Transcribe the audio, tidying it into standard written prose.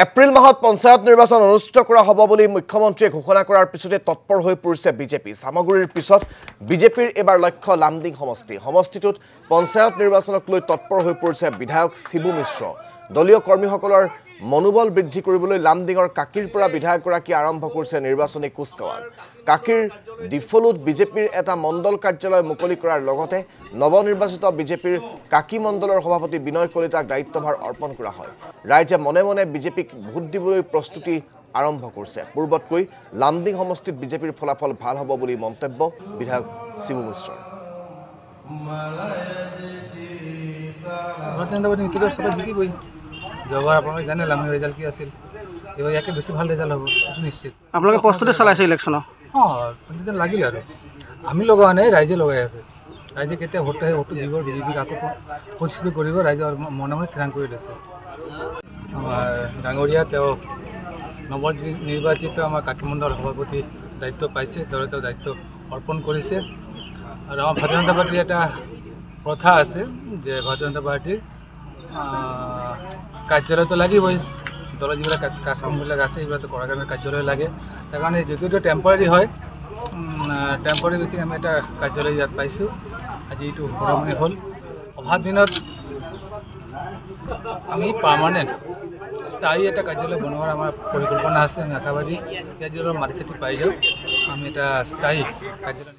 এপ্ৰিল মাহত পঞ্চায়ত নিৰ্বাচন অনুষ্ঠিত কৰা হ'ব বুলি মুখ্যমন্ত্ৰীয়ে ঘোষণা কৰাৰ পিছতে তৎপৰ হৈ পৰিছে বিজেপি। সামগ্ৰীৰ পিছত বিজেপিৰ এবাৰ লক্ষ্য লামডিং সমষ্টি। সমষ্টিটোত পঞ্চায়ত নিৰ্বাচনক লৈ তৎপৰ হৈ পৰিছে বিধায়ক শিবু মিশ্ৰ। দলীয় কৰ্মীসকলৰ মনোবল বৃদ্ধি কৰিবলৈ লামডিঙৰ কাকিৰ পৰা বিধায়কগৰাকী আৰম্ভ কৰিছে নিৰ্বাচনী কুচকাৱাজ। কাকিৰ ডিফলুত বিজেপিৰ এটা মণ্ডল কাৰ্যালয় মুকলি কৰাৰ লগতে নৱনিৰ্বাচিত বিজেপিৰ কাকি মণ্ডলৰ সভাপতি বিনয় কলিতাক দায়িত্বভাৰ অৰ্পণ কৰা হয়। ৰাইজে মনে মনে বিজেপিক ভোট দিবলৈ প্ৰস্তুতি আৰম্ভ কৰিছে। পূৰ্বতকৈ লামডিং সমষ্টিত বিজেপিৰ ফলাফল ভাল হ'ব বুলি মন্তব্য বিধায়ক শিবু মিশ্ৰৰ। যোৱাবাৰ আপোনালোকে জানে লামডিং ৰিজাল্ট কি আছিল, এইবাৰ ইয়াকে বেছি ভাল ৰিজাল্ট হ'ব এইটো নিশ্চিত। আপোনালোকে প্ৰস্তুতি চলাইছে ইলেকশ্যনৰ? অঁ, লাগিলে আৰু আমি লগোৱা নাই, ৰাইজে লগাই আছে। ৰাইজে কেতিয়া ভোট আহে ভোটটো দিব, বিজেপিক আকৌ পৰিস্থিতি কৰিব, ৰাইজে মনে মনে থিৰাং কৰি লৈছে। আমাৰ ডাঙৰীয়া তেওঁ নৱনিৰ্বাচিত আমাৰ কাকি মণ্ডল সভাপতি দায়িত্ব পাইছে, দলে তেওঁ দায়িত্ব অৰ্পণ কৰিছে। আৰু আমাৰ ভাৰতীয় জনতা পাৰ্টীৰ এটা প্ৰথা আছে যে ভাৰতীয় জনতা পাৰ্টীৰ কাৰ্যালয়তো লাগিবই, দলৰ যিবিলাক কাজ কামবিলাক আছে এইবিলাক কৰাৰ কাৰণে কাৰ্যালয় লাগে। তাৰ কাৰণে যদিও টেম্পৰাৰী হয়, টেম্পৰাৰী ভিত্তিক আমি এটা কাৰ্যালয় ইয়াত পাইছোঁ। আজি এইটো শুভাৰম্ভণি হ'ল। অহা দিনত আমি পাৰ্মানেণ্ট স্থায়ী এটা কাৰ্যালয় বনোৱাৰ আমাৰ পৰিকল্পনা আছে। আমি আশাবাদী ইয়াত যদি মাটি চাটি পাই যাওঁ আমি এটা স্থায়ী কাৰ্যালয়